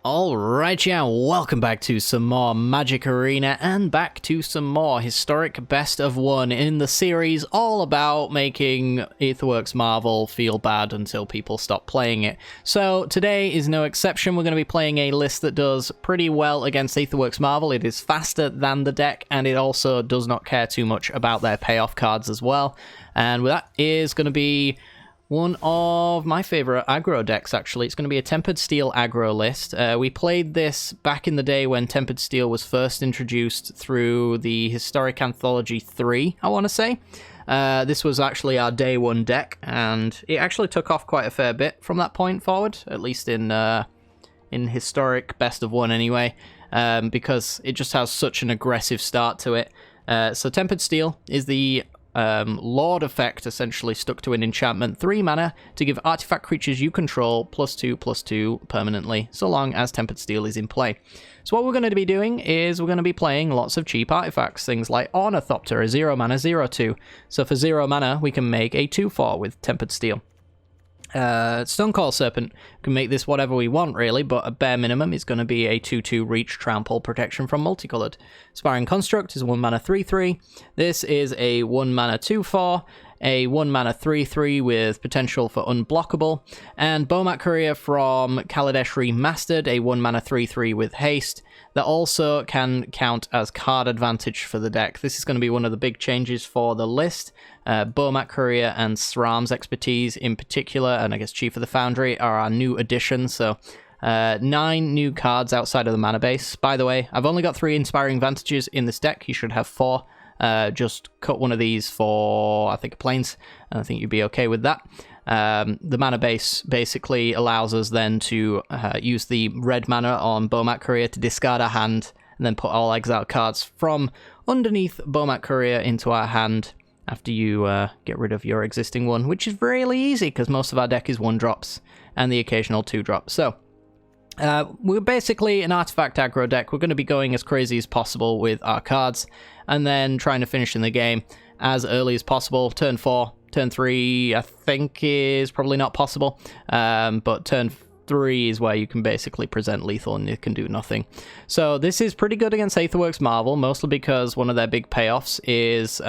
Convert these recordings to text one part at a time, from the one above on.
Alright, yeah, welcome back to some more Magic Arena and back to some more historic best of one in the series all about making Aetherworks Marvel feel bad until people stop playing it. So today is no exception. We're going to be playing a list that does pretty well against Aetherworks Marvel. It is faster than the deck, and it also does not care too much about their payoff cards as well. And that is going to be one of my favorite aggro decks, actually. It's going to be a Tempered Steel aggro list. We played this back in the day when Tempered Steel was first introduced through the Historic Anthology 3, I want to say. This was actually our day one deck, and it actually took off quite a fair bit from that point forward, at least in Historic Best of One anyway, because it just has such an aggressive start to it. So Tempered Steel is the Lord effect, essentially stuck to an enchantment, 3 mana to give artifact creatures you control +2/+2 permanently, so long as Tempered Steel is in play. So what we're going to be doing is we're going to be playing lots of cheap artifacts, things like Ornithopter, a 0 mana 0/2. So for 0 mana, we can make a 2/4 with Tempered Steel. Stonecoil Serpent, we can make this whatever we want really, but a bare minimum is going to be a 2/2 reach trample protection from multicolored. Sparring Construct is a 1 mana 3/3. This is a 1 mana 2/4, a 1 mana 3/3 with potential for unblockable, and Bomat Courier from Kaladesh Remastered, a 1 mana 3/3 with haste. That also can count as card advantage for the deck. This is going to be one of the big changes for the list. Bomat Courier and SRAM's Expertise in particular, and I guess Chief of the Foundry, are our new additions. So 9 new cards outside of the mana base. By the way, I've only got 3 Inspiring Advantages in this deck. You should have 4. Just cut one of these for, I think, Plains, and I think you'd be okay with that. The mana base basically allows us then to use the red mana on Bomat Courier to discard our hand, and then put all exiled cards from underneath Bomat Courier into our hand after you get rid of your existing one, which is really easy because most of our deck is 1-drops and the occasional 2-drop. So we're basically an artifact aggro deck. We're going to be going as crazy as possible with our cards, and then trying to finish in the game as early as possible. Turn 4, turn 3, I think is probably not possible, but turn 3 is where you can basically present lethal and it can do nothing. So this is pretty good against Aetherworks Marvel, mostly because one of their big payoffs is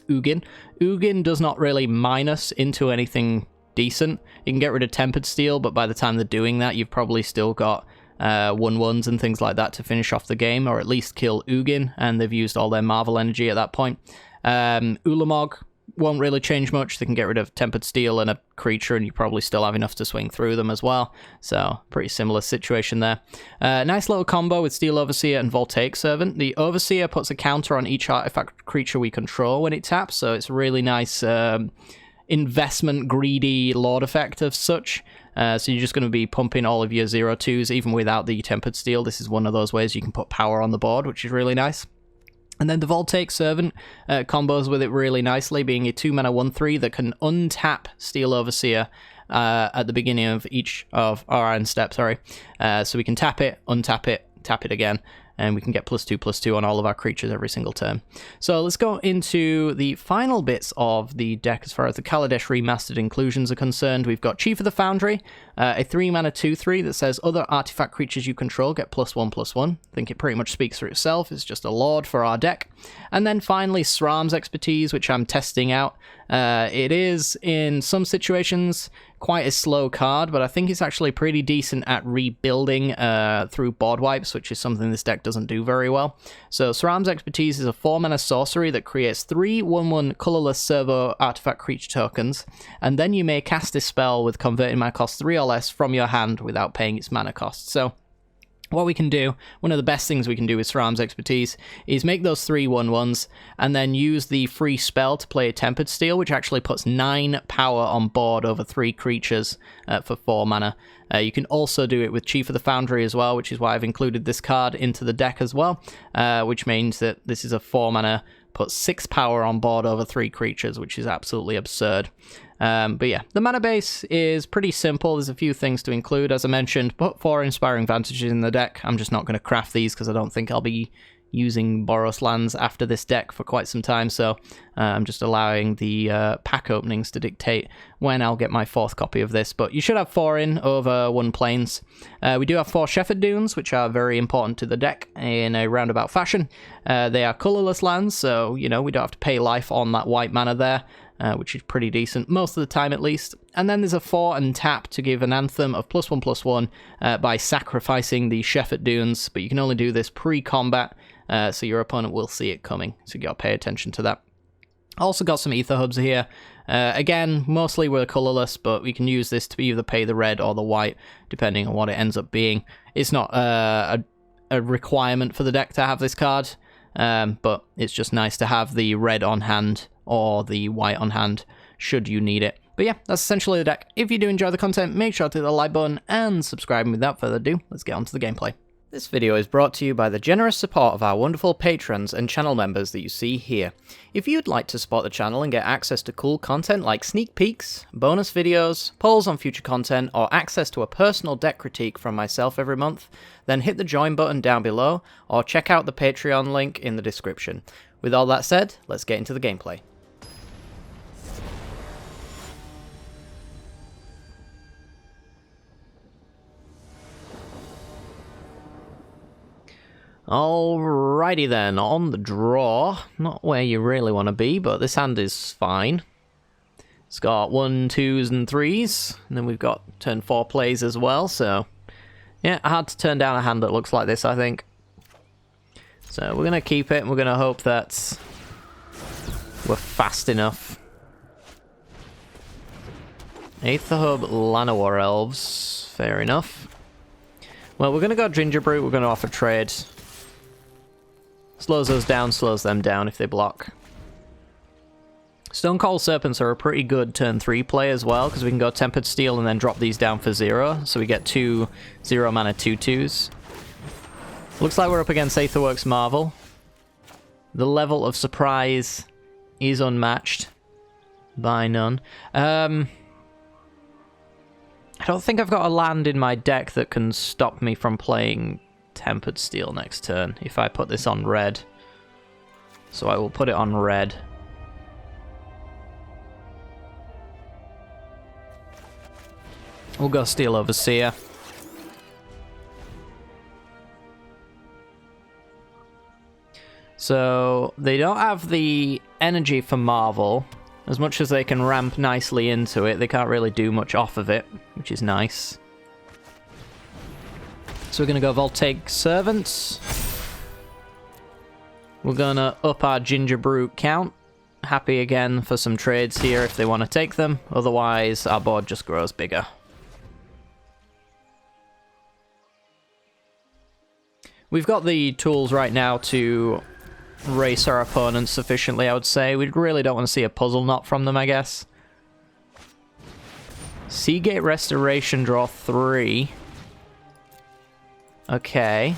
Ugin. Ugin does not really mine us into anything decent. You can get rid of Tempered Steel, but by the time they're doing that, you've probably still got 1/1s and things like that to finish off the game, or at least kill Ugin, and they've used all their Marvel energy at that point. Ulamog won't really change much. They can get rid of Tempered Steel and a creature, and you probably still have enough to swing through them as well. So, pretty similar situation there. Nice little combo with Steel Overseer and Voltaic Servant. The Overseer puts a counter on each artifact creature we control when it taps, so it's a really nice investment greedy Lord effect of such. So you're just going to be pumping all of your 0/2s even without the Tempered Steel. This is one of those ways you can put power on the board, which is really nice. And then the Voltaic Servant combos with it really nicely, being a 2 mana 1/3 that can untap Steel Overseer at the beginning of each of our end step, so we can tap it, untap it, tap it again, and we can get +2/+2 on all of our creatures every single turn. So let's go into the final bits of the deck as far as the Kaladesh Remastered inclusions are concerned. We've got Chief of the Foundry, a 3 mana 2/3 that says other artifact creatures you control get +1/+1. I think it pretty much speaks for itself. It's just a lord for our deck. And then finally SRAM's Expertise, which I'm testing out. It is, in some situations, quite a slow card, but I think it's actually pretty decent at rebuilding through board wipes, which is something this deck doesn't do very well. So SRAM's Expertise is a 4 mana sorcery that creates 3 1/1 colorless servo artifact creature tokens, and then you may cast a spell with converting mana cost 3 or less from your hand without paying its mana cost. So what we can do, one of the best things we can do with SRAM's Expertise, is make those 3 1/1s, and then use the free spell to play a Tempered Steel, which actually puts 9 power on board over 3 creatures for 4 mana. You can also do it with Chief of the Foundry as well, which is why I've included this card into the deck as well, which means that this is a 4 mana, puts 6 power on board over 3 creatures, which is absolutely absurd. But yeah, the mana base is pretty simple. There's a few things to include. As I mentioned, put 4 Inspiring Advantages in the deck. I'm just not going to craft these because I don't think I'll be using Boros lands after this deck for quite some time, so I'm just allowing the pack openings to dictate when I'll get my 4th copy of this. But you should have 4 in over 1 planes. We do have 4 Shepherd Dunes, which are very important to the deck in a roundabout fashion. They are colorless lands, so, you know, we don't have to pay life on that white mana there, which is pretty decent, most of the time at least. And then there's a 4 and tap to give an Anthem of +1/+1 by sacrificing the Shepherd Dunes, but you can only do this pre-combat, so your opponent will see it coming, so you gotta pay attention to that. Also got some Ether Hubs here. Again, mostly we're colorless, but we can use this to either pay the red or the white, depending on what it ends up being. It's not a requirement for the deck to have this card, but it's just nice to have the red on hand or the white on hand, should you need it. But yeah, that's essentially the deck. If you do enjoy the content, make sure to hit the like button and subscribe. And without further ado, let's get on to the gameplay. This video is brought to you by the generous support of our wonderful patrons and channel members that you see here. If you'd like to support the channel and get access to cool content like sneak peeks, bonus videos, polls on future content, or access to a personal deck critique from myself every month, then hit the join button down below, or check out the Patreon link in the description. With all that said, let's get into the gameplay. Alrighty then, on the draw. Not where you really want to be, but this hand is fine. It's got 1, 2s, and 3s, and then we've got turn 4 plays as well, so yeah, hard to turn down a hand that looks like this, I think. So we're going to keep it, and we're going to hope that we're fast enough. Aether Hub, Llanowar Elves, fair enough. Well, we're going to go Ginger Brute, we're going to offer trade. Slows us down, slows them down if they block. Stonecoil Serpents are a pretty good turn 3 play as well, because we can go Tempered Steel and then drop these down for 0, so we get 2 0 mana 2/2s. Looks like we're up against Aetherworks Marvel. The level of surprise is unmatched by none. I don't think I've got a land in my deck that can stop me from playing Tempered Steel next turn if I put this on red. So I will put it on red. We'll go Steel Overseer. So they don't have the energy for Marvel. As much as they can ramp nicely into it, they can't really do much off of it, which is nice. So we're going to go Voltaic Servants. We're going to up our Ginger Brute count. Happy again for some trades here if they want to take them. Otherwise, our board just grows bigger. We've got the tools right now to race our opponents sufficiently, I would say. We really don't want to see a puzzle knot from them, I guess. Seagate Restoration, draw 3. Okay.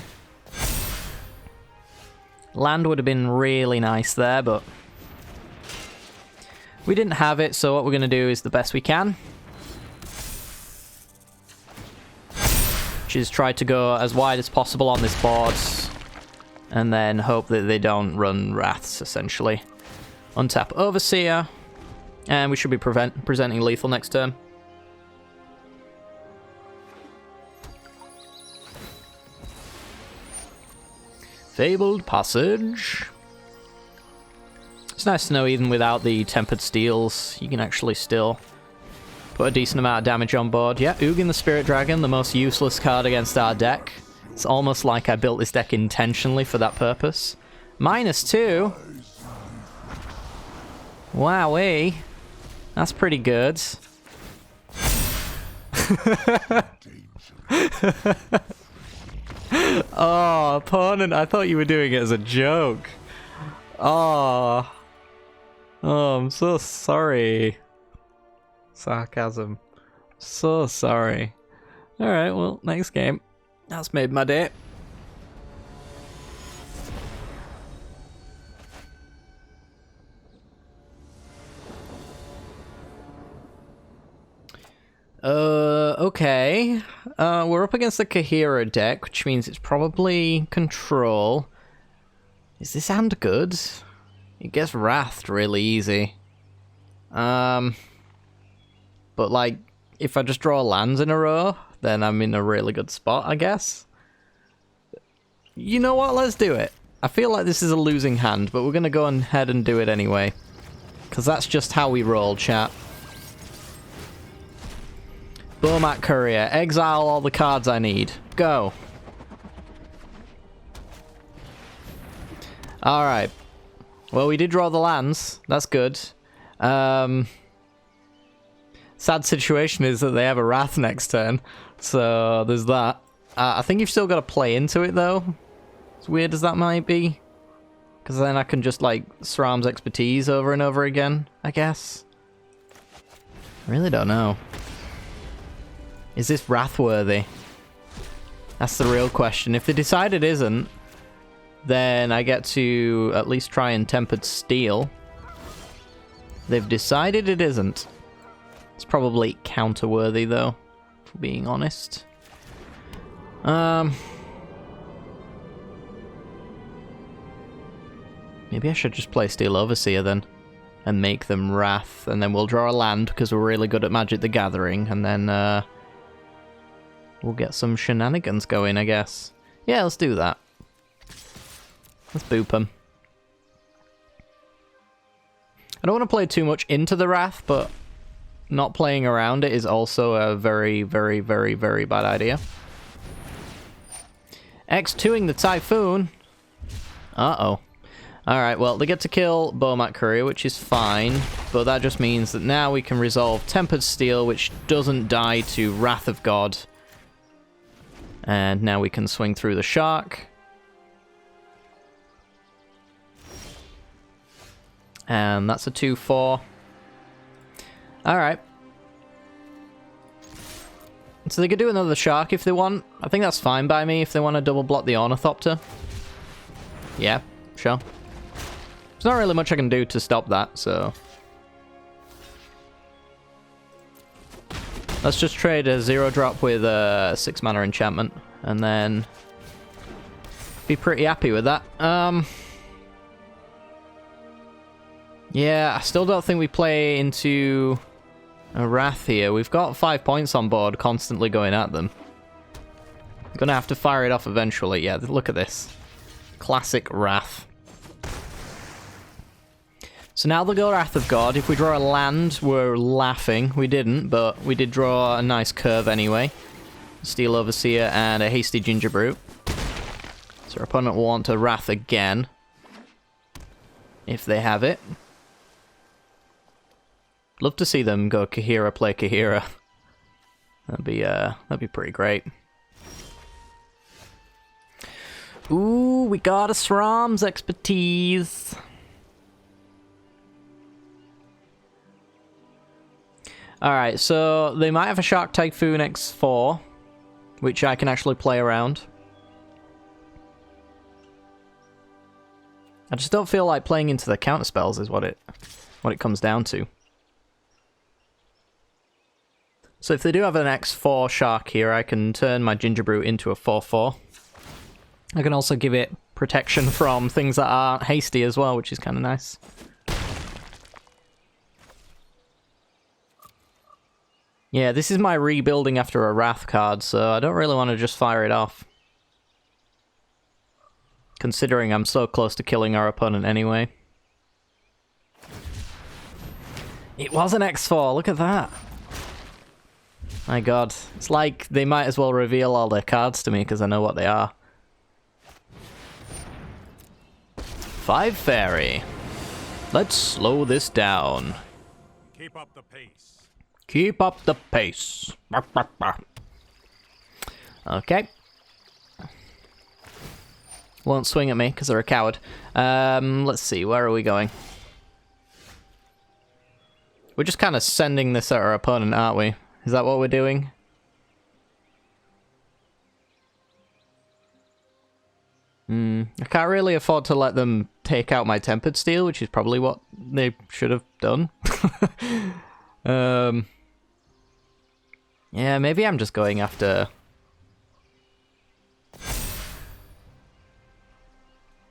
Land would have been really nice there, but we didn't have it, so what we're going to do is the best we can. Which is try to go as wide as possible on this board, and then hope that they don't run Wraths, essentially. Untap Overseer, and we should be presenting lethal next turn. Fabled Passage. It's nice to know even without the Tempered Steels, you can actually still put a decent amount of damage on board. Yeah, Ugin the Spirit Dragon, the most useless card against our deck. It's almost like I built this deck intentionally for that purpose. -2. Wowee. That's pretty good. Oh, opponent, I thought you were doing it as a joke. Oh. Oh, I'm so sorry. Sarcasm. So sorry. Alright, well, next game. That's made my day. Okay. We're up against the Kahira deck, which means it's probably control. Is this hand good? It gets wrathed really easy. But like, if I just draw lands in a row, then I'm in a really good spot, I guess. You know what? Let's do it. I feel like this is a losing hand, but we're going to go ahead and do it anyway. Because that's just how we roll, chat. Bomat Courier. Exile all the cards I need. Go. Alright. Well, we did draw the lands. That's good. Sad situation is that they have a Wrath next turn. So, there's that. I think you've still got to play into it, though. As weird as that might be. Because then I can just, like, SRAM's Expertise over and over again, I guess. I really don't know. Is this Wrath-worthy? That's the real question. If they decide it isn't, then I get to at least try and Tempered Steel. They've decided it isn't. It's probably counter-worthy, though, for being honest. Maybe I should just play Steel Overseer then, and make them Wrath, and then we'll draw a land, because we're really good at Magic the Gathering, and then, we'll get some shenanigans going, I guess. Yeah, let's do that. Let's boop them. I don't want to play too much into the Wrath, but not playing around it is also a very, very, very, very bad idea. X2ing the Typhoon. Uh-oh. Alright, well, they get to kill Bomat Courier, which is fine, but that just means that now we can resolve Tempered Steel, which doesn't die to Wrath of God. And now we can swing through the Shark. And that's a 2/4. Alright. So they could do another Shark if they want. I think that's fine by me if they want to double block the Ornithopter. Yeah, sure. There's not really much I can do to stop that, so... Let's just trade a 0-drop with a 6-mana enchantment, and then... be pretty happy with that. Yeah, I still don't think we play into a Wrath here. We've got 5 points on board, constantly going at them. Gonna have to fire it off eventually. Yeah, look at this. Classic Wrath. So now they'll go Wrath of God. If we draw a land, we're laughing. We didn't, but we did draw a nice curve anyway. Steel Overseer and a Hasty Gingerbrute. So our opponent will want to Wrath again. If they have it. Love to see them go Kahira, play Kahira. That'd be pretty great. Ooh, we got a SRAM's Expertise. Alright, so they might have a Shark Typhoon X4, which I can actually play around. I just don't feel like playing into the counterspells is what it comes down to. So if they do have an X4 Shark here, I can turn my Gingerbrute into a 4/4. I can also give it protection from things that aren't hasty as well, which is kind of nice. Yeah, this is my rebuilding after a Wrath card, so I don't really want to just fire it off. Considering I'm so close to killing our opponent anyway. It was an X4, look at that. My god, it's like they might as well reveal all their cards to me because I know what they are. 5 Fairy. Let's slow this down. Keep up the pace. Keep up the pace. Okay. Won't swing at me because they're a coward. Let's see, where are we going? We're just kind of sending this at our opponent, aren't we? Is that what we're doing? I can't really afford to let them take out my Tempered Steel, which is probably what they should have done. Yeah, maybe I'm just going after...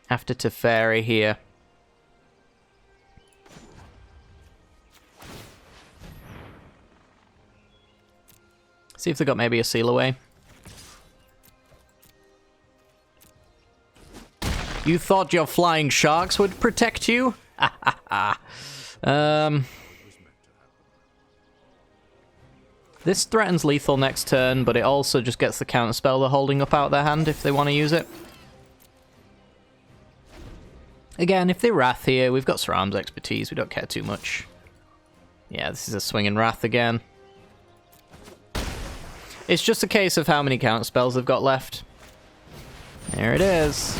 After Teferi here. See if they got maybe a seal away. You thought your flying sharks would protect you? This threatens lethal next turn, but it also just gets the counterspell they're holding up out their hand if they want to use it. Again, if they Wrath here, we've got Sram's expertise, we don't care too much. Yeah, this is a swinging Wrath again. It's just a case of how many counterspells they've got left. There it is.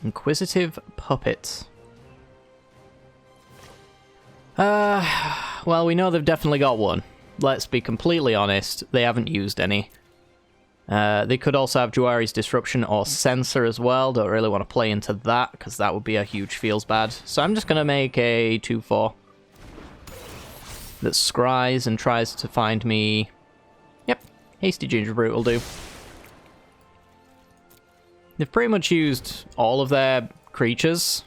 Inquisitive Puppet. Well, we know they've definitely got one. Let's be completely honest, they haven't used any. They could also have Juari's Disruption or Censor as well. Don't really want to play into that, because that would be a huge feels bad. So I'm just going to make a 2/4 that scries and tries to find me... Yep, Hasty Gingerbrute will do. They've pretty much used all of their creatures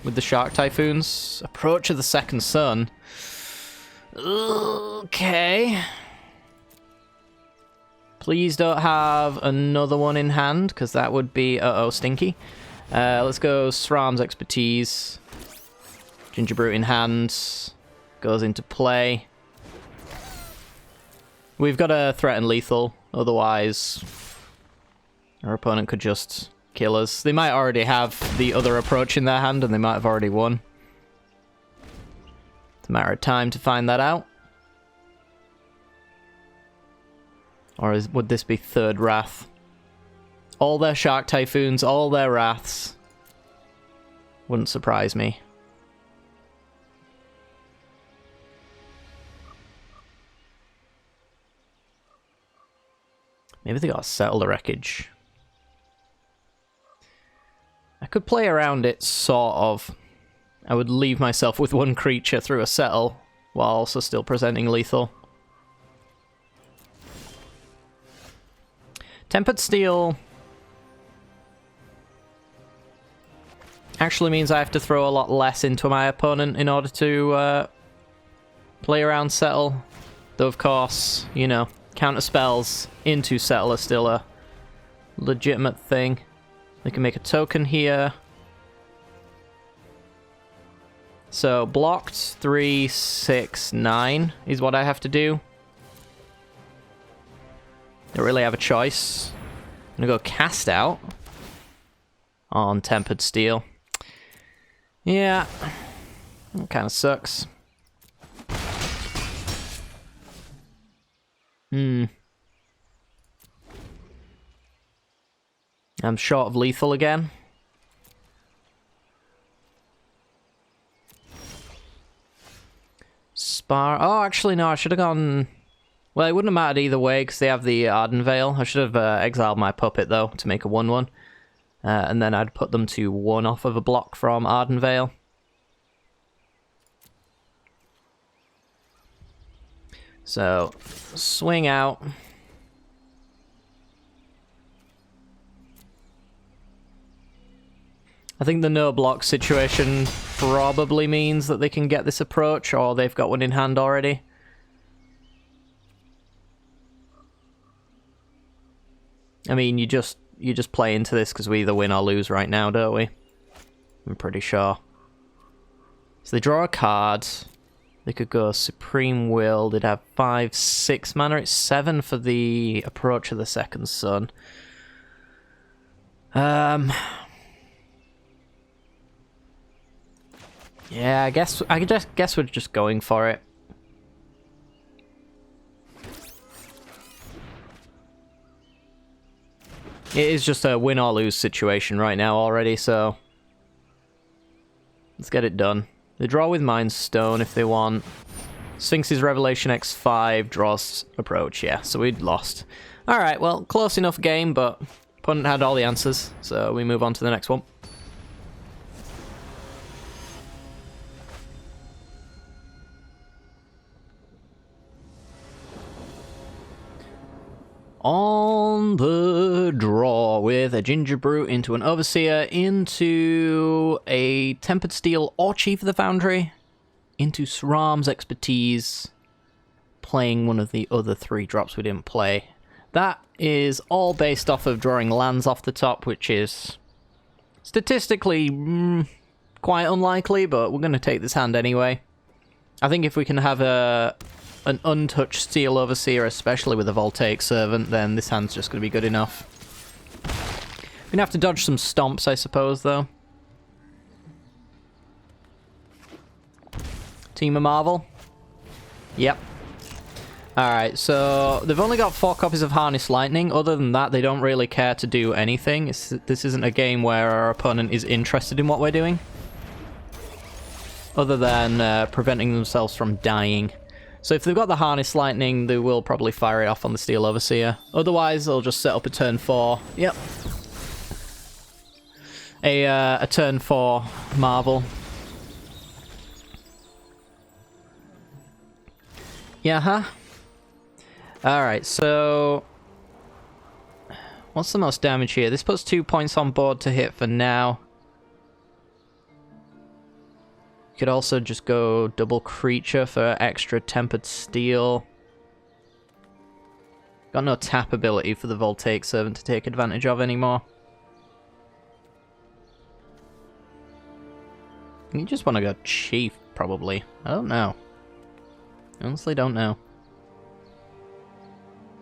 with the Shark Typhoons. Approach of the Second Sun. Okay. Please don't have another one in hand, because that would be, stinky. Let's go Sram's Expertise. Gingerbrute in hand. Goes into play. We've got to threaten lethal, otherwise our opponent could just kill us. They might already have the other approach in their hand, and they might have already won. It's a matter of time to find that out. Or would this be third Wrath? All their Shark Typhoons, all their Wraths. Wouldn't surprise me. Maybe they got to settle the wreckage. I could play around it, sort of. I would leave myself with one creature through a settle, while also still presenting lethal. Tempered Steel actually means I have to throw a lot less into my opponent in order to play around settle. Though, of course, you know, counter spells into settle are still a legitimate thing. They can make a token here. So, blocked 3, 6, 9 is what I have to do. Don't really have a choice. I'm gonna go Cast Out on Tempered Steel. Yeah, that kind of sucks. I'm short of lethal again. Oh, actually, no, I should have gone... Well, it wouldn't have mattered either way, because they have the Arden Veil. I should have exiled my puppet, though, to make a 1/1. And then I'd put them to 1 off of a block from Arden Veil. So, swing out. I think the no block situation probably means that they can get this approach, or they've got one in hand already. I mean, you just play into this because we either win or lose right now, don't we? I'm pretty sure. So they draw a card. They could go Supreme Will. They'd have 5, 6 mana. It's 7 for the Approach of the Second Sun. Yeah, I guess we're just going for it. It is just a win or lose situation right now already, so let's get it done. They draw with Mind Stone if they want. Sphinx's Revelation X5 draws Approach, yeah, so we'd lost. Alright, well, close enough game, but opponent had all the answers, so we move on to the next one. On the draw with a Ginger Brute into an Overseer, into a Tempered Steel or Chief of the Foundry, into Sram's Expertise, playing one of the other 3 drops we didn't play. That is all based off of drawing lands off the top, which is statistically quite unlikely, but we're going to take this hand anyway. I think if we can have an untouched Steel Overseer, especially with a Voltaic Servant, then this hand's just going to be good enough. We're going to have to dodge some stomps, I suppose, though. Team of Marvel. Yep. Alright, so they've only got 4 copies of Harness Lightning. Other than that, they don't really care to do anything. This isn't a game where our opponent is interested in what we're doing, other than preventing themselves from dying. So if they've got the Harness Lightning, they will probably fire it off on the Steel Overseer. Otherwise, they'll just set up a turn 4. Yep. A turn 4 Marvel. Yeah, huh? Alright, so what's the most damage here? This puts 2 points on board to hit for now. You could also just go double creature for extra Tempered Steel. Got no tap ability for the Voltaic Servant to take advantage of anymore. You just want to go Chief, probably. I don't know. Honestly, don't know.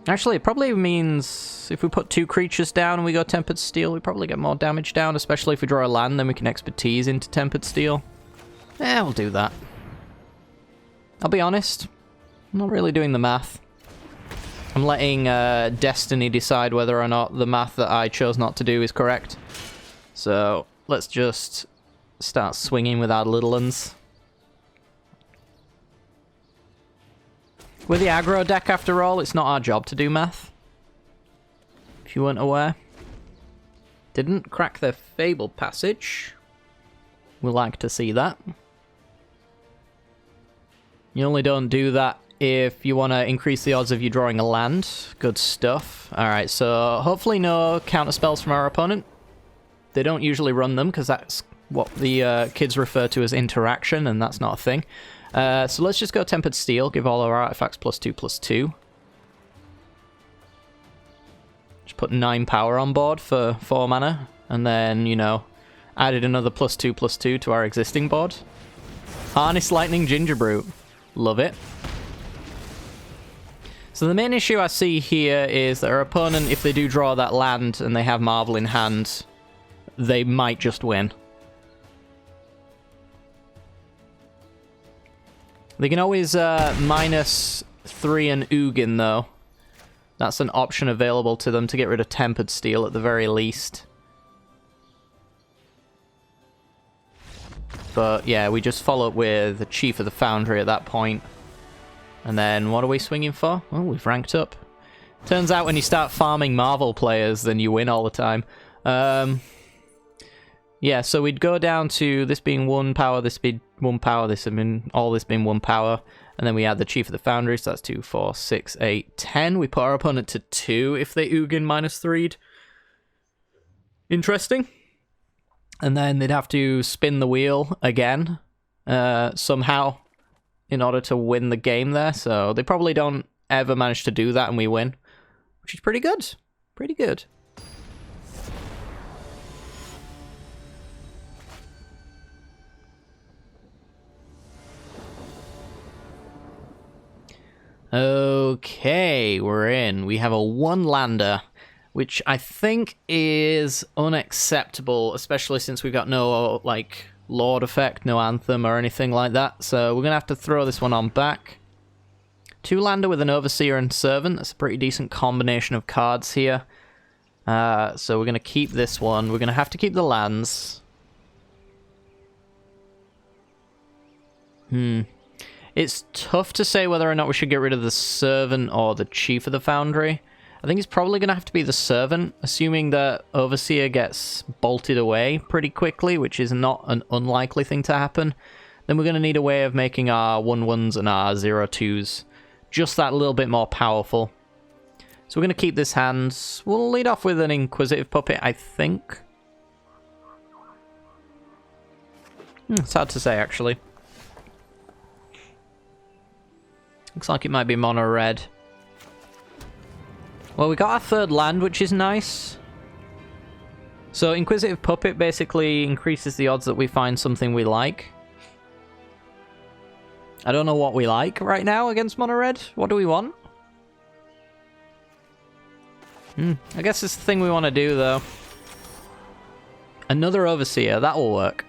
Actually, it probably means if we put 2 creatures down and we go Tempered Steel, we probably get more damage down, especially if we draw a land, then we can Expertise into Tempered Steel. Yeah, we'll do that. I'll be honest, I'm not really doing the math. I'm letting Destiny decide whether or not the math that I chose not to do is correct. So, let's just start swinging with our little uns. We're the aggro deck after all, it's not our job to do math. If you weren't aware. Didn't crack the Fabled Passage. We'd like to see that. You only don't do that if you want to increase the odds of you drawing a land. Good stuff. Alright, so hopefully no counterspells from our opponent. They don't usually run them, because that's what the kids refer to as interaction, and that's not a thing. So let's just go Tempered Steel, give all our artifacts +2/+2. Just put 9 power on board for 4 mana, and then, you know, added another +2/+2 to our existing board. Harness Lightning Ginger Brute. Love it. So the main issue I see here is that our opponent, if they do draw that land and they have Marvel in hand, they might just win. They can always -3 and Ugin, though. That's an option available to them to get rid of Tempered Steel at the very least. But yeah, we just follow up with the Chief of the Foundry at that point. And then what are we swinging for? Oh, we've ranked up. Turns out when you start farming Marvel players, then you win all the time. Yeah, so we'd go down to this being 1 power, this being 1 power, this being 1 power, and then we add the Chief of the Foundry, so that's 2, 4, 6, 8, 10. We put our opponent to 2 if they Ugin -3'd. Interesting. And then they'd have to spin the wheel again, somehow, in order to win the game there, so they probably don't ever manage to do that and we win, which is pretty good. Pretty good. Okay, we're in. We have a 1-lander, which I think is unacceptable, especially since we've got no, like, Lord effect, no Anthem or anything like that. So we're going to have to throw this one on back. 2-lander with an Overseer and Servant. That's a pretty decent combination of cards here. So we're going to keep this one. We're going to have to keep the lands. It's tough to say whether or not we should get rid of the Servant or the Chief of the Foundry. I think it's probably going to have to be the Servant, assuming that Overseer gets bolted away pretty quickly, which is not an unlikely thing to happen. Then we're going to need a way of making our 1/1s and our 0/2s just that little bit more powerful. So we're going to keep this hand. We'll lead off with an Inquisitive Puppet, I think. It's hard to say, actually. Looks like it might be mono red. Well, we got our third land, which is nice. So Inquisitive Puppet basically increases the odds that we find something we like. I don't know what we like right now against mono red. What do we want? I guess it's the thing we want to do, though. Another Overseer, that will work.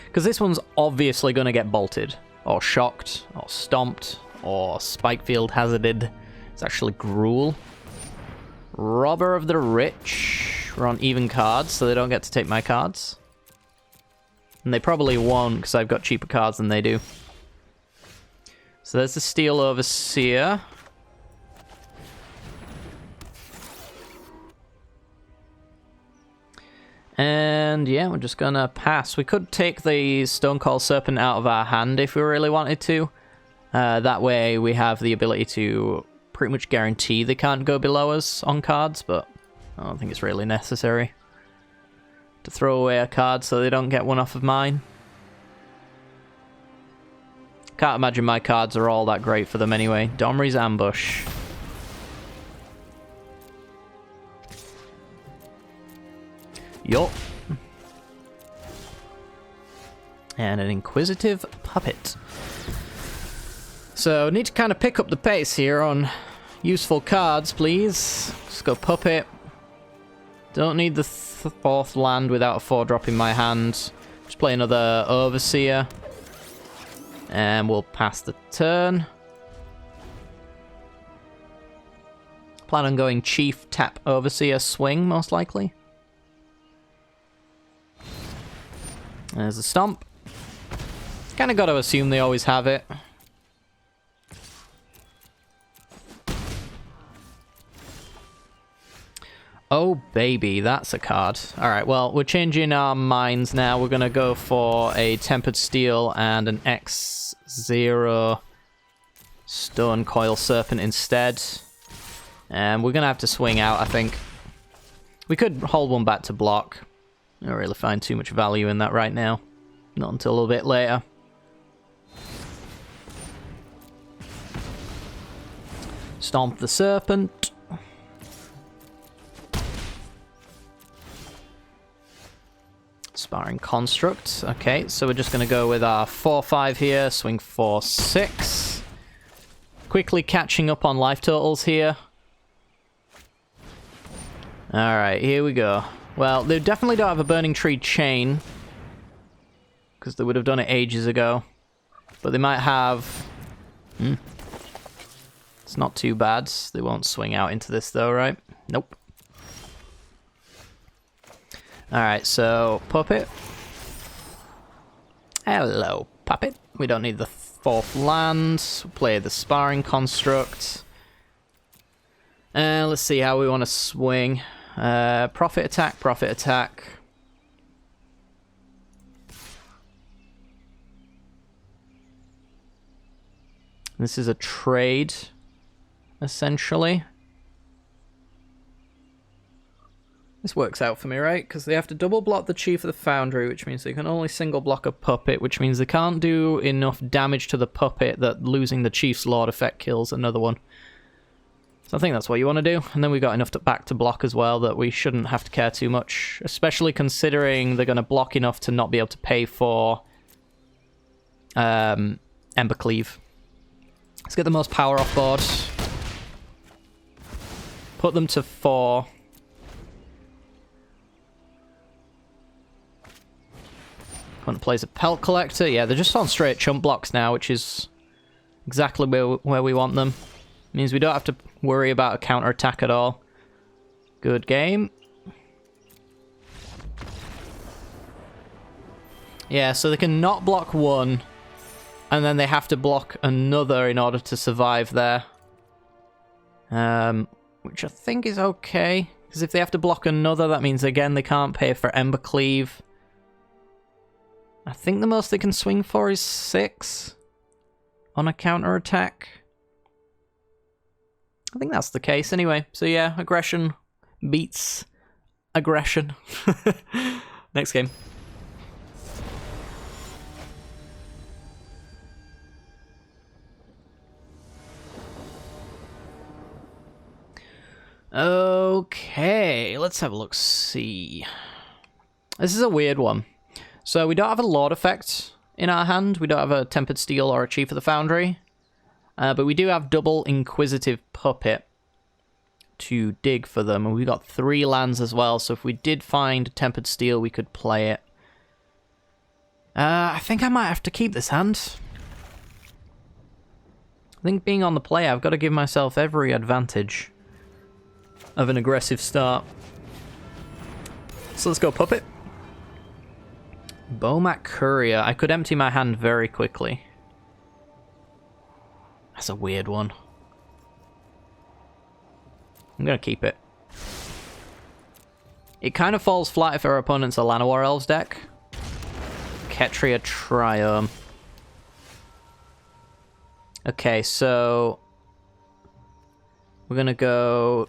Because this one's obviously going to get bolted, or shocked, or stomped, or Spikefield hazarded. It's actually Gruul. Robber of the Rich. We're on even cards, so they don't get to take my cards. And they probably won't, because I've got cheaper cards than they do. So there's the Steel Overseer. And yeah, we're just gonna pass. We could take the Stonecoil Serpent out of our hand if we really wanted to. That way we have the ability to pretty much guarantee they can't go below us on cards, but I don't think it's really necessary to throw away a card so they don't get one off of mine. Can't imagine my cards are all that great for them anyway. Domri's Ambush. Yup. And an Inquisitive Puppet. So, need to kind of pick up the pace here on useful cards, please. Let's go Puppet. Don't need the fourth land without a 4-drop in my hand. Just play another Overseer. And we'll pass the turn. Plan on going Chief, tap, Overseer, swing, most likely. There's a Stomp. Kind of got to assume they always have it. Oh, baby, that's a card. Alright, well, we're changing our minds now. We're going to go for a Tempered Steel and an X0 Stonecoil Serpent instead. And we're going to have to swing out, I think. We could hold one back to block. I don't really find too much value in that right now. Not until a little bit later. Stomp the Serpent. Sparring Construct. Okay, so we're just going to go with our 4-5 here. Swing 4-6. Quickly catching up on life totals here. Alright, here we go. Well, they definitely don't have a Burning Tree chain, because they would have done it ages ago. But they might have... It's not too bad. They won't swing out into this though, right? Nope. Alright, so Puppet. Hello, Puppet. We don't need the fourth land. We'll play the Sparring Construct. Let's see how we want to swing. Profit attack, profit attack. This is a trade, essentially. This works out for me, right? Because they have to double block the Chief of the Foundry, which means they can only single block a Puppet, which means they can't do enough damage to the Puppet that losing the Chief's Lord effect kills another one. So I think that's what you want to do. And then we've got enough back to block as well that we shouldn't have to care too much. Especially considering they're going to block enough to not be able to pay for Embercleave. Let's get the most power off board. Put them to 4. Opponent plays a Pelt Collector. Yeah, they're just on straight chump blocks now, which is exactly where we want them. Means we don't have to worry about a counter-attack at all. Good game. Yeah, so they can not block one, and then they have to block another in order to survive there. Which I think is okay, because if they have to block another, that means, again, they can't pay for Embercleave. I think the most they can swing for is 6 on a counter-attack. I think that's the case anyway. So yeah, aggression beats aggression. Next game. Okay, let's have a look. See. This is a weird one. So we don't have a Lord effect in our hand. We don't have a Tempered Steel or a Chief of the Foundry. But we do have double Inquisitive Puppet to dig for them. And we got 3 lands as well. So if we did find Tempered Steel, we could play it. I think I might have to keep this hand. I think being on the play, I've got to give myself every advantage of an aggressive start. So let's go Puppet. Bomat Courier. I could empty my hand very quickly. That's a weird one. I'm going to keep it. It kind of falls flat if our opponent's a Llanowar Elves deck. Ketria Triome. Okay, so we're going to go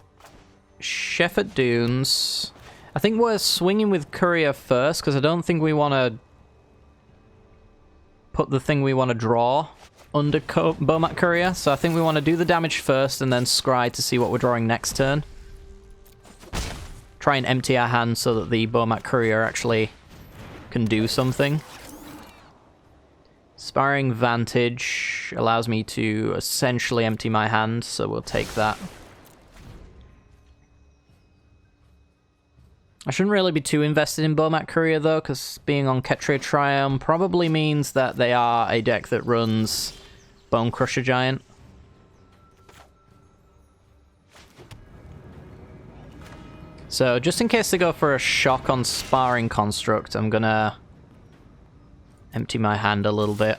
Shepherd Dunes. I think we're swinging with Courier first, because I don't think we want to put the thing we want to draw under Bomat Courier. So I think we want to do the damage first and then scry to see what we're drawing next turn. Try and empty our hand so that the Bomat Courier actually can do something. Sparring Vantage allows me to essentially empty my hand, so we'll take that. I shouldn't really be too invested in Bomat Courier though, because being on Ketria Triome probably means that they are a deck that runs Bone Crusher Giant. So just in case they go for a shock on Sparring Construct, I'm gonna empty my hand a little bit.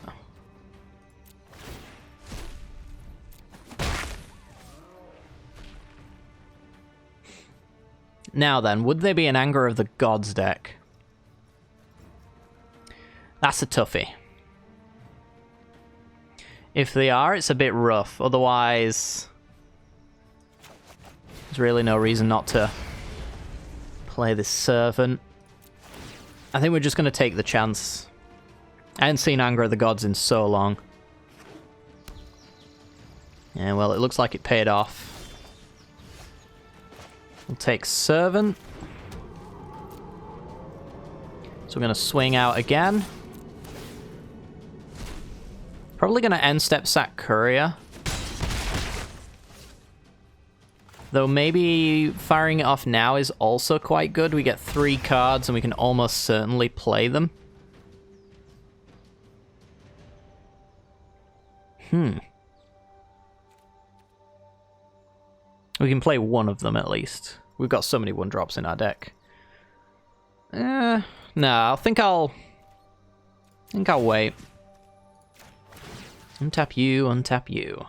Now then, would they be an Anger of the Gods deck? That's a toughie. If they are, it's a bit rough. Otherwise, there's really no reason not to play this Servant. I think we're just going to take the chance. I haven't seen Anger of the Gods in so long. Yeah, well, it looks like it paid off. We'll take Servant. So we're going to swing out again. Probably going to end step sack Courier. Though maybe firing it off now is also quite good. We get 3 cards and we can almost certainly play them. We can play one of them at least. We've got so many 1-drops in our deck. No, I think I'll wait. Untap you, untap you.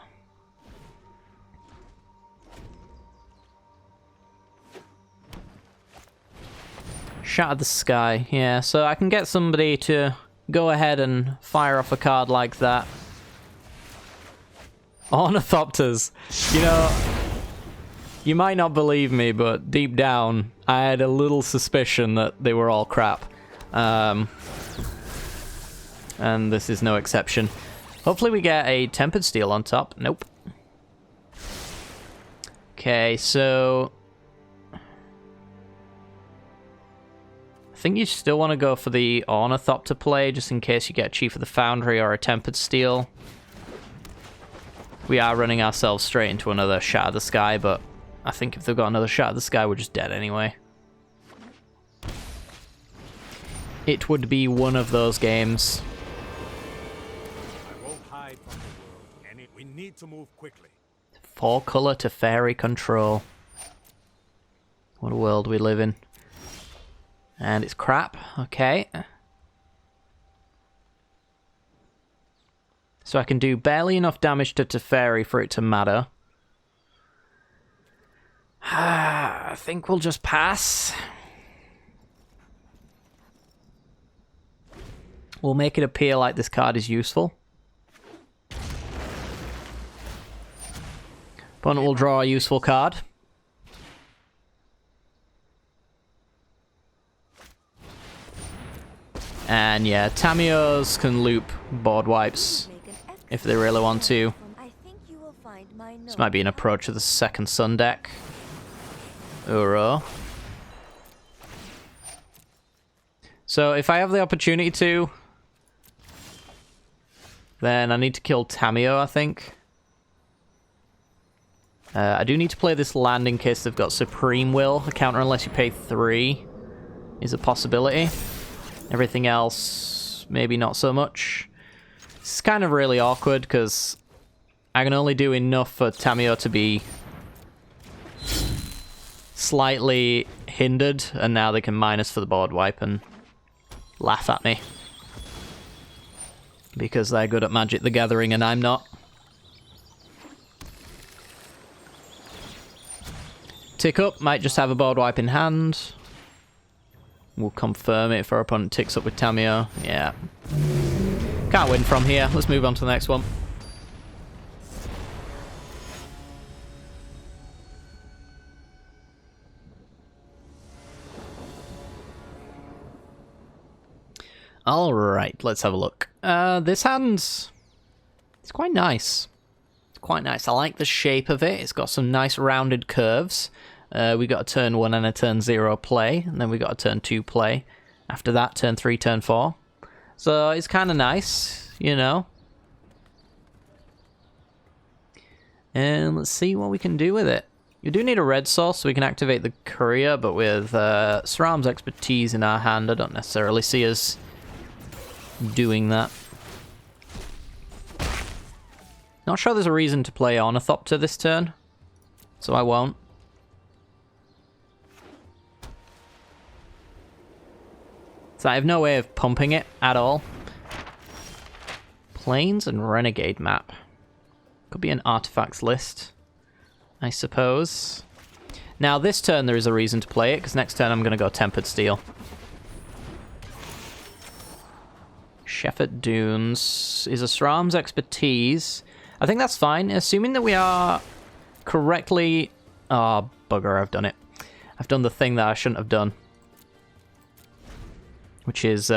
Shatter the Sky. Yeah, so I can get somebody to go ahead and fire off a card like that. Ornithopters. You know, you might not believe me, but deep down, I had a little suspicion that they were all crap. And this is no exception. Hopefully we get a Tempered Steel on top. Nope. Okay, so I think you still want to go for the Ornithopter play, just in case you get a Chief of the Foundry or a Tempered Steel. We are running ourselves straight into another Shatter the Sky, but I think if they've got another Shatter the Sky, we're just dead anyway. It would be one of those games. I won't hide from the world, and we need to move quickly. 4-color Teferi control. What a world we live in. And it's crap. Okay. So I can do barely enough damage to Teferi for it to matter. I think we'll just pass. We'll make it appear like this card is useful. Opponent will draw a useful card. And yeah, Tamiyo's can loop board wipes if they really want to. This might be an approach to the second Sun deck. Uro. So if I have the opportunity to, then I need to kill Tamiyo, I think. I do need to play this land in case they've got Supreme Will. A counter unless you pay 3 is a possibility. Everything else, maybe not so much. It's kind of really awkward because I can only do enough for Tamiyo to be slightly hindered, and now they can minus for the board wipe and laugh at me. Because they're good at Magic the Gathering and I'm not. Tick up, might just have a board wipe in hand. We'll confirm it if our opponent ticks up with Tamiyo. Yeah. Can't win from here. Let's move on to the next one. Alright, let's have a look. This hand's... it's quite nice. It's quite nice. I like the shape of it. It's got some nice rounded curves. We got a turn 1 and a turn 0 play, and then we got a turn 2 play. After that, turn 3, turn 4. So it's kind of nice, you know. And let's see what we can do with it. You do need a red source so we can activate the courier, but with Sram's expertise in our hand, I don't necessarily see us doing that. Not sure there's a reason to play Ornithopter this turn, so I won't. So I have no way of pumping it at all. Plains and Renegade map. Could be an artifacts list, I suppose. Now this turn there is a reason to play it, because next turn I'm going to go Tempered Steel. Sheffert Dunes is a Sram's expertise. I think that's fine, assuming that we are correctly... oh, bugger, I've done it. I've done the thing that I shouldn't have done. Which is,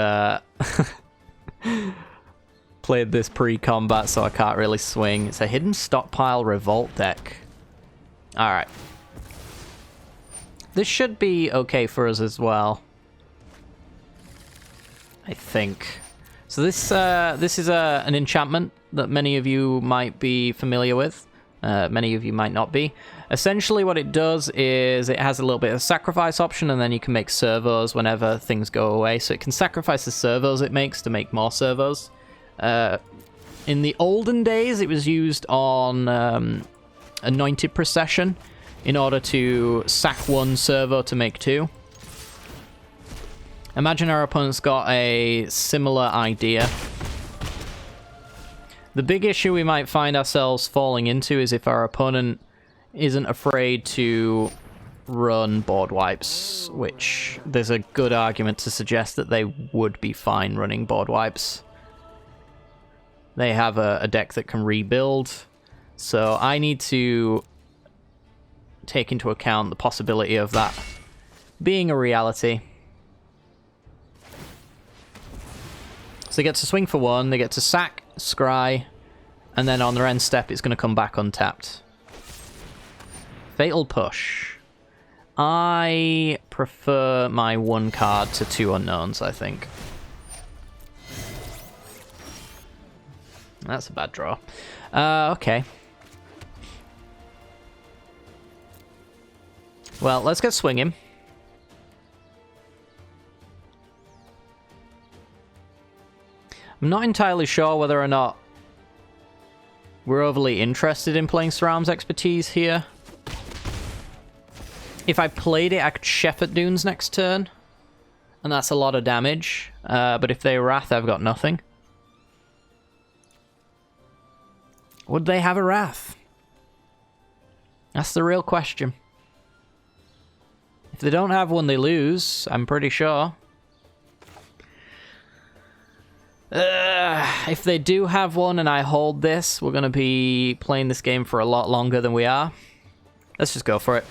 played this pre-combat, so I can't really swing. It's a Hidden Stockpile Revolt deck. Alright. This should be okay for us as well. I think. So this is an enchantment that many of you might be familiar with. Many of you might not be. Essentially what it does is it has a little bit of sacrifice option, and then you can make servos whenever things go away. So it can sacrifice the servos it makes to make more servos. In the olden days, it was used on Anointed Procession in order to sack 1 servo to make 2. Imagine our opponent's got a similar idea. The big issue we might find ourselves falling into is if our opponent isn't afraid to run board wipes, which there's a good argument to suggest that they would be fine running board wipes. They have a deck that can rebuild, so I need to take into account the possibility of that being a reality. So they get to swing for 1, they get to sack, scry, and then on their end step it's going to come back untapped. Fatal Push. I prefer my 1 card to 2 unknowns, I think. That's a bad draw. Okay. Well, let's get swinging. I'm not entirely sure whether or not we're overly interested in playing Sram's expertise here. If I played it, I could Sheffert Dunes next turn, and that's a lot of damage. But if they Wrath, I've got nothing. Would they have a Wrath? That's the real question. If they don't have one, they lose, I'm pretty sure. If they do have one and I hold this, we're going to be playing this game for a lot longer than we are. Let's just go for it.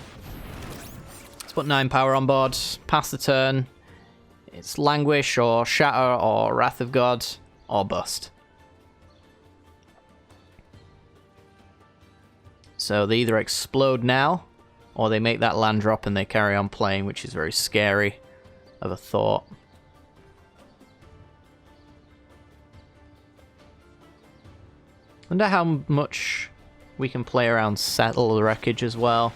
Let's put 9 power on board, pass the turn. It's Languish or Shatter or Wrath of God or Bust. So they either explode now, or they make that land drop and they carry on playing, which is very scary of a thought. Wonder how much we can play around Settle the Wreckage as well.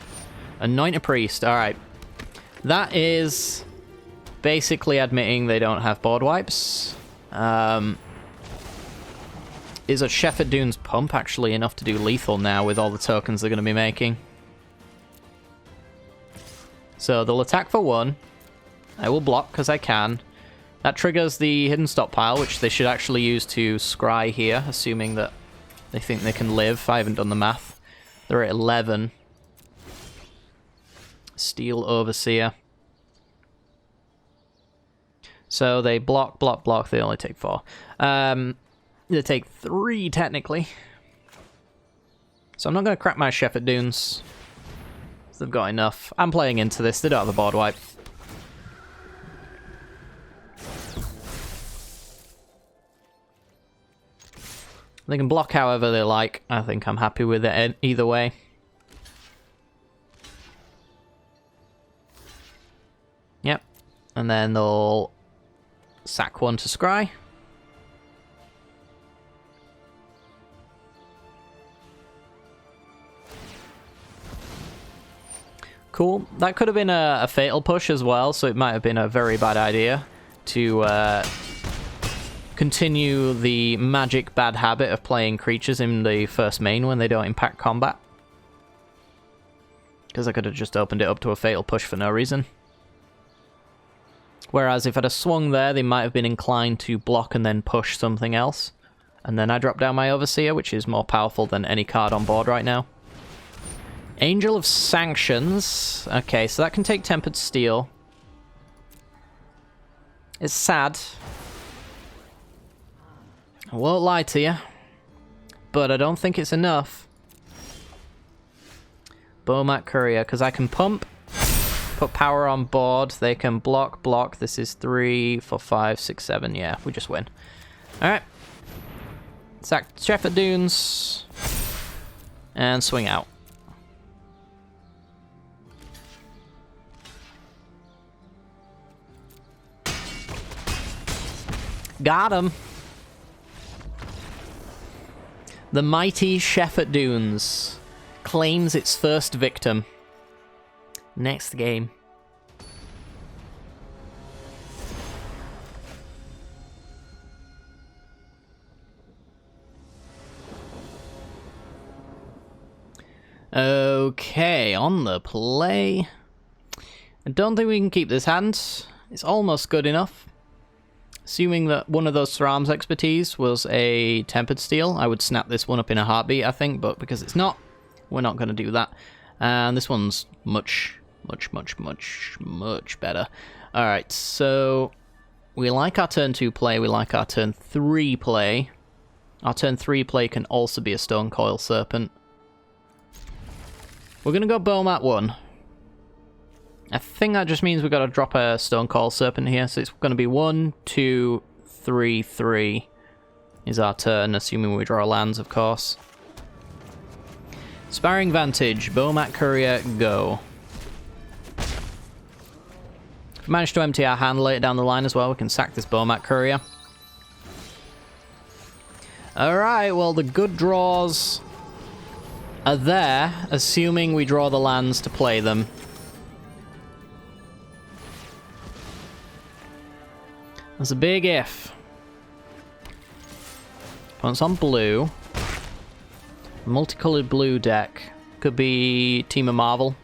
Anoint a Priest, alright. That is basically admitting they don't have board wipes. Is a Shepherd Dune's Pump actually enough to do lethal now with all the tokens they're going to be making? So they'll attack for 1. I will block because I can. That triggers the Hidden Stockpile, which they should actually use to scry here, assuming that they think they can live. I haven't done the math. They're at 11. Steel Overseer. So they block, block, block. They only take 4. They take 3, technically. So I'm not going to crack my Shepherd Dunes. They've got enough. I'm playing into this. They don't have a board wipe. They can block however they like. I think I'm happy with it either way. Yep. And then they'll sack 1 to scry. Cool. That could have been a fatal push as well, so it might have been a very bad idea to continue the magic bad habit of playing creatures in the first main when they don't impact combat. Because I could have just opened it up to a fatal push for no reason. Whereas if I'd have swung there, they might have been inclined to block and then push something else. And then I drop down my Overseer, which is more powerful than any card on board right now. Angel of Sanctions. Okay, so that can take Tempered Steel. It's sad. I won't lie to you. But I don't think it's enough. Bomat Courier, because I can pump, put power on board. They can block, block. This is 3, 4, 5, 6, 7. Yeah, we just win. Alright. Sack Shepherd Dunes. And swing out. Got him. The mighty Shepherd Dunes claims its first victim. Next game. Okay, on the play. I don't think we can keep this hand. It's almost good enough. Assuming that one of those Thram's expertise was a Tempered Steel, I would snap this one up in a heartbeat, I think, but because it's not, we're not going to do that. And this one's much better. Alright, so we like our turn 2 play, we like our turn 3 play. Our turn 3 play can also be a Stone Coil Serpent. We're going to go Bomat 1. I think that just means we've got to drop a Stone Coil Serpent here, so it's going to be 1, 2, 3, 3 is our turn, assuming we draw lands, of course. Sparring Vantage, Bomat Courier, go. If we manage to empty our hand later down the line as well, we can sack this Bomat Courier. Alright, well, the good draws are there, assuming we draw the lands to play them. There's a big if. Opponent's on blue. Multicolored blue deck. Could be Team of Marvel.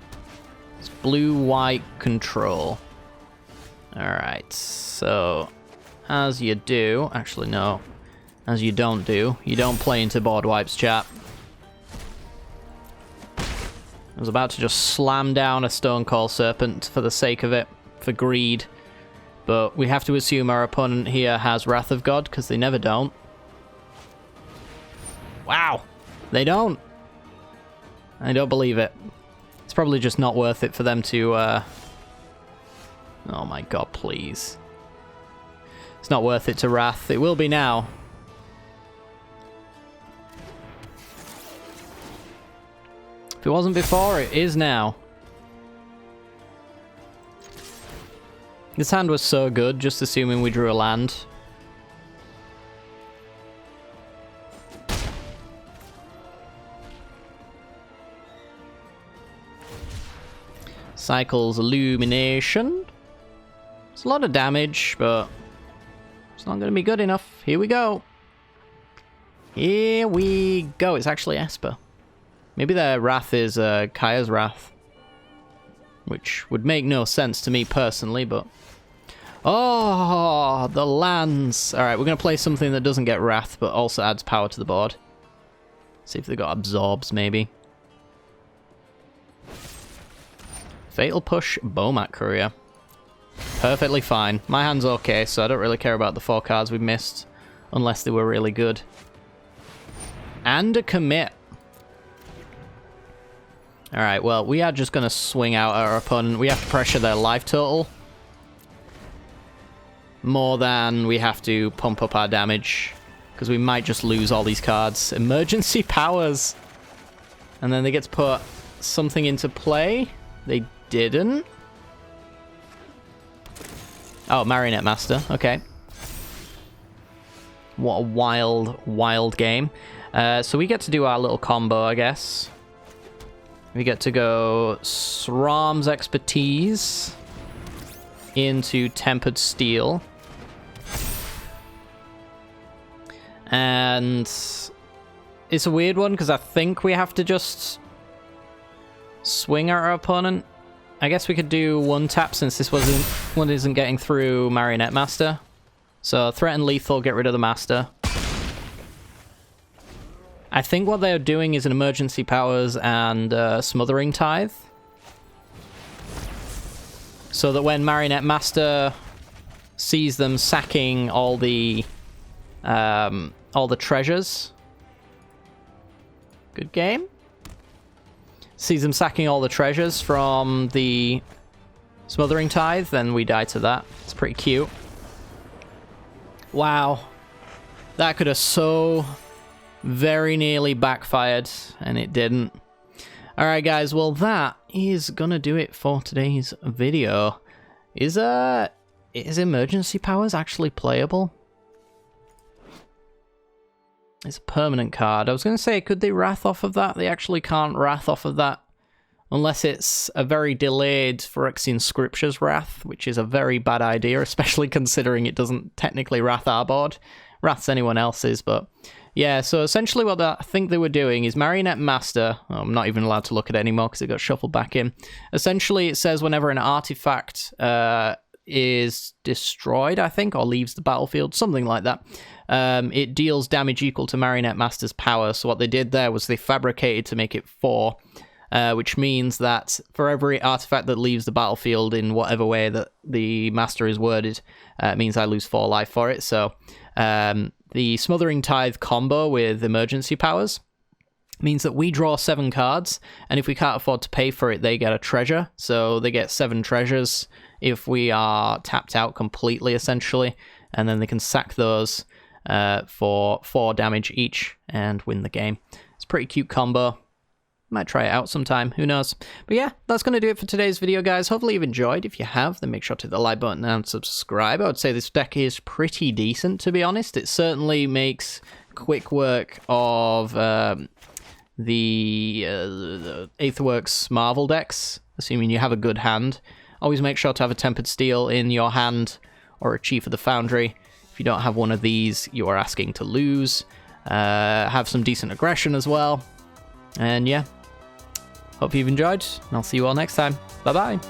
It's blue-white control. Alright, so as you do... Actually, no. As you don't do. You don't play into board wipes, chat. I was about to just slam down a Stone Coil Serpent for the sake of it. For greed. But we have to assume our opponent here has Wrath of God, because they never don't. Wow. They don't. I don't believe it. It's probably just not worth it for them to... Oh my god, please. It's not worth it to Wrath. It will be now. If it wasn't before, it is now. This hand was so good, just assuming we drew a land. Cycles Illumination. It's a lot of damage, but it's not going to be good enough. Here we go. Here we go. It's actually Esper. Maybe their Wrath is Kaya's Wrath. Which would make no sense to me personally, but... Oh, the lands. Alright, we're going to play something that doesn't get Wrath, but also adds power to the board. See if they got Absorbs, maybe. Fatal Push, Bomat Courier. Perfectly fine. My hand's okay, so I don't really care about the 4 cards we missed, unless they were really good. And a commit. Alright, well, we are just going to swing out our opponent. We have to pressure their life total. More than we have to pump up our damage. Because we might just lose all these cards. Emergency powers! And then they get to put something into play. They didn't. Oh, Marionette Master. Okay. What a wild, wild game. So we get to do our little combo, I guess. We get to go Sram's Expertise into Tempered Steel. And it's a weird one because I think we have to just swing at our opponent. I guess we could do 1 tap since this one isn't getting through Marionette Master. So threaten lethal, get rid of the Master. I think what they're doing is an Emergency Powers and Smothering Tithe. So that when Marionette Master sees them sacking all the treasures. Good game. Sees them sacking all the treasures from the Smothering Tithe, then we die to that. It's pretty cute. Wow. That could have so very nearly backfired, and it didn't. Alright guys, well that is gonna do it for today's video. Is Emergency Powers actually playable? It's a permanent card. I was going to say, could they Wrath off of that? They actually can't Wrath off of that. Unless it's a very delayed Phyrexian Scriptures Wrath, which is a very bad idea, especially considering it doesn't technically Wrath our board. Wraths anyone else's, but... Yeah, so essentially what I think they were doing is Marionette Master... Oh, I'm not even allowed to look at it anymore because it got shuffled back in. Essentially, it says whenever an artifact is destroyed, I think, or leaves the battlefield, something like that. It deals damage equal to Marionette Master's power. So what they did there was they fabricated to make it 4, which means that for every artifact that leaves the battlefield in whatever way that the Master is worded, it means I lose 4 life for it. So the Smothering Tithe combo with Emergency Powers means that we draw 7 cards, and if we can't afford to pay for it, they get a treasure. So they get 7 treasures if we are tapped out completely, essentially, and then they can sack those for 4 damage each and win the game. It's a pretty cute combo. Might try it out sometime, who knows. But yeah, that's going to do it for today's video, guys. Hopefully you've enjoyed. If you have, then make sure to hit the like button and subscribe. I would say this deck is pretty decent, to be honest. It certainly makes quick work of the Aetherworks Marvel decks, assuming you have a good hand. Always make sure to have a Tempered Steel in your hand, or a Chief of the Foundry. If you don't have one of these, you are asking to lose. Have some decent aggression as well. And yeah, hope you've enjoyed, and I'll see you all next time. Bye-bye.